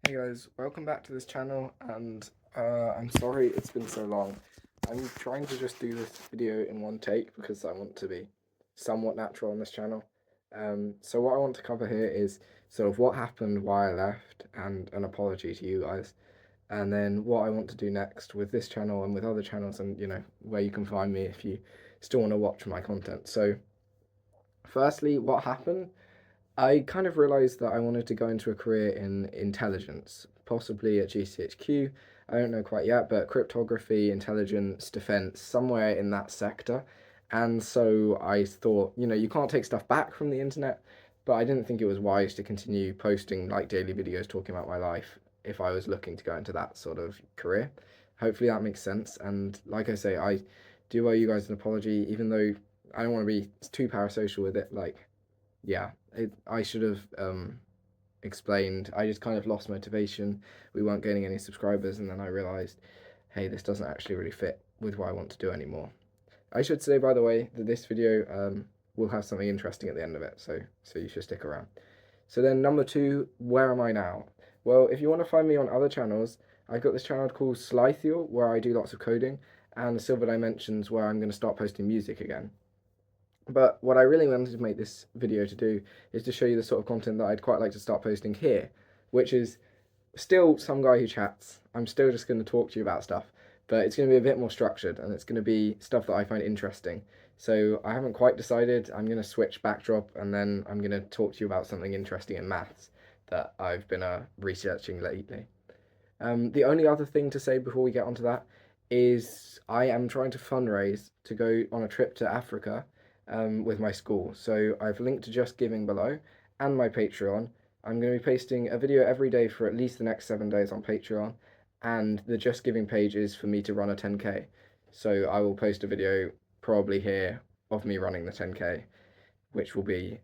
Hey guys, welcome back to this channel, and I'm sorry it's been so long. I'm trying to just do this video in one take because I want to be somewhat natural on this channel. So what I want to cover here is sort of what happened, why I left, and an apology to you guys. And then what I want to do next with this channel and with other channels, and where you can find me if you still want to watch my content. So firstly, what happened? I kind of realized that I wanted to go into a career in intelligence, possibly at GCHQ. I don't know quite yet, but cryptography, intelligence, defense, somewhere in that sector. And so I thought, you can't take stuff back from the internet, but I didn't think it was wise to continue posting like daily videos talking about my life if I was looking to go into that sort of career. Hopefully that makes sense. And like I say, I do owe you guys an apology, even though I don't want to be too parasocial with it. Like, yeah, I should have explained. I just kind of lost motivation. We weren't gaining any subscribers, and then I realized, hey, this doesn't actually really fit with what I want to do anymore. I should say, by the way, that this video will have something interesting at the end of it, so you should stick around. So then, number two, where am I now? Well, if you want to find me on other channels, I've got this channel called Slythiel, where I do lots of coding, and Silver Dimensions, where I'm going to start posting music again. But what I really wanted to make this video to do is to show you the sort of content that I'd quite like to start posting here, which is still some guy who chats. I'm still just going to talk to you about stuff, but it's going to be a bit more structured, and it's going to be stuff that I find interesting. So I haven't quite decided. I'm going to switch backdrop, and then I'm going to talk to you about something interesting in maths that I've been researching lately. The only other thing to say before we get onto that is I am trying to fundraise to go on a trip to Africa with my school. So I've linked to Just Giving below and my Patreon. I'm going to be posting a video every day for at least the next 7 days on Patreon, and the Just Giving page is for me to run a 10k. So I will post a video probably here of me running the 10k, which will be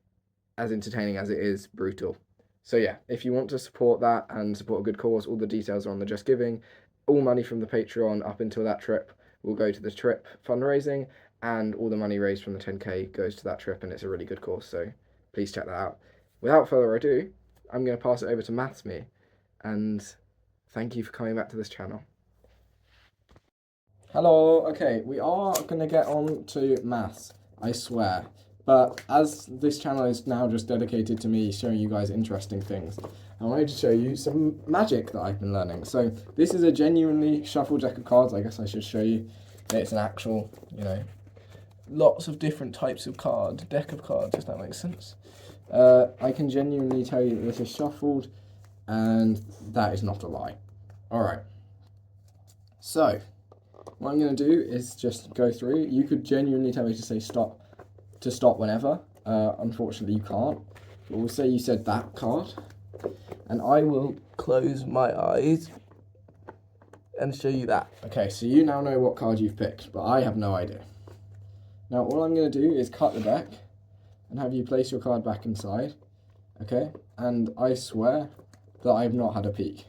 as entertaining as it is brutal. So yeah, if you want to support that and support a good cause, all the details are on the Just Giving. All money from the Patreon up until that trip will go to the trip fundraising, and all the money raised from the 10k goes to that trip, and it's a really good cause. So please check that out. Without further ado, I'm going to pass it over to MathsMe, and thank you for coming back to this channel. Hello, okay, we are going to get on to maths, I swear. But as this channel is now just dedicated to me showing you guys interesting things, I wanted to show you some magic that I've been learning. So this is a genuinely shuffled deck of cards. I guess I should show you that it's an actual, lots of different types of deck of cards, if that makes sense. I can genuinely tell you that this is shuffled, and that is not a lie. Alright, so what I'm going to do is just go through. You could genuinely tell me to say stop whenever. Unfortunately, you can't. But we'll say you said that card, and I will close my eyes and show you that. Okay, so you now know what card you've picked, but I have no idea. Now, all I'm going to do is cut the deck and have you place your card back inside. Okay, and I swear that I have not had a peek.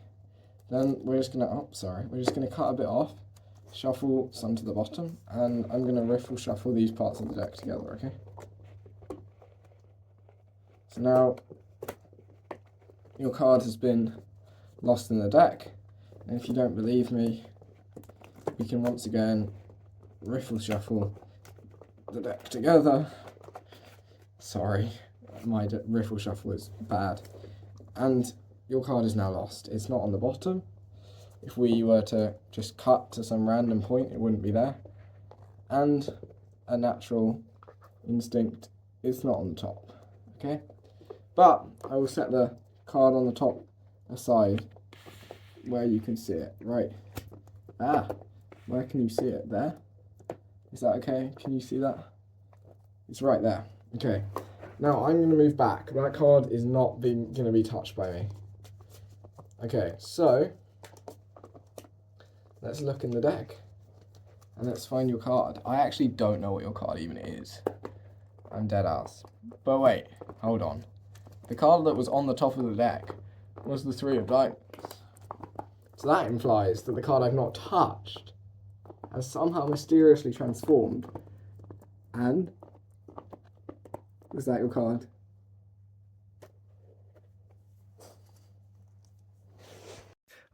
Then we're just going to, we're just going to cut a bit off, shuffle some to the bottom, and I'm going to riffle shuffle these parts of the deck together, okay? So now your card has been lost in the deck, and if you don't believe me, we can once again riffle shuffle the deck together. Sorry, my riffle shuffle is bad. And your card is now lost. It's not on the bottom. If we were to just cut to some random point, it wouldn't be there. And a natural instinct, it's not on the top, okay? But I will set the card on the top aside where you can see it, right? Where can you see it? There? Is that okay? Can you see that? It's right there. Okay. Now I'm going to move back. That card is not going to be touched by me. Okay, so let's look in the deck and let's find your card. I actually don't know what your card even is. I'm dead ass. But wait, hold on. The card that was on the top of the deck was the Three of Diamonds. So that implies that the card I've not touched has somehow mysteriously transformed. And is that your card?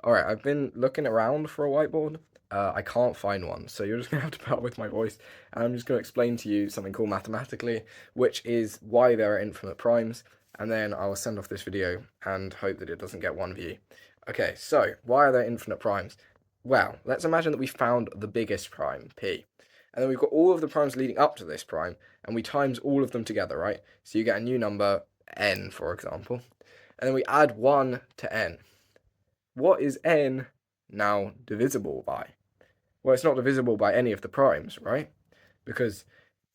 Alright, I've been looking around for a whiteboard. I can't find one, so you're just going to have to put up with my voice. And I'm just going to explain to you something called mathematically, which is why there are infinite primes. And then I will send off this video and hope that it doesn't get one view. Okay, so why are there infinite primes? Well, let's imagine that we found the biggest prime, P. And then we've got all of the primes leading up to this prime, and we times all of them together, right? So you get a new number, n, for example. And then we add 1 to n. What is n now divisible by? Well, it's not divisible by any of the primes, right? Because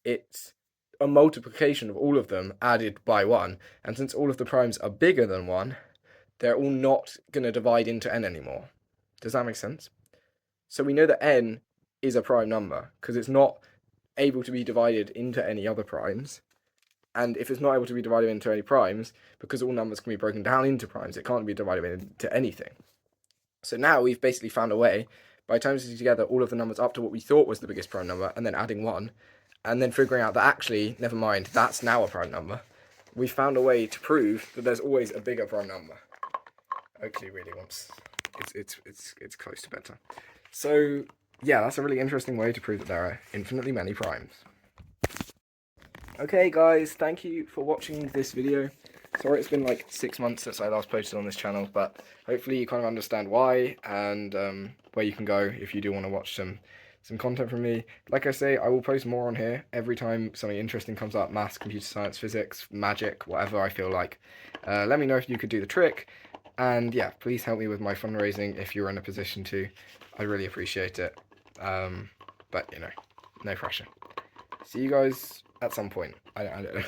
it's a multiplication of all of them added by 1. And since all of the primes are bigger than 1, they're all not going to divide into n anymore. Does that make sense? So we know that n is a prime number because it's not able to be divided into any other primes. And if it's not able to be divided into any primes, because all numbers can be broken down into primes, it can't be divided into anything. So now we've basically found a way, by timesing together all of the numbers up to what we thought was the biggest prime number, and then adding 1, and then figuring out that actually, never mind, that's now a prime number. We found a way to prove that there's always a bigger prime number. Oakley really wants, it's close to bedtime. So yeah, that's a really interesting way to prove that there are infinitely many primes. Okay guys, thank you for watching this video. Sorry it's been like 6 months since I last posted on this channel, but hopefully you kind of understand why and where you can go if you do want to watch some content from me. Like I say, I will post more on here every time something interesting comes up, maths, computer science, physics, magic, whatever I feel like. Let me know if you could do the trick, and yeah, please help me with my fundraising if you're in a position to. I'd really appreciate it, but you know, no pressure. See you guys at some point. I don't know.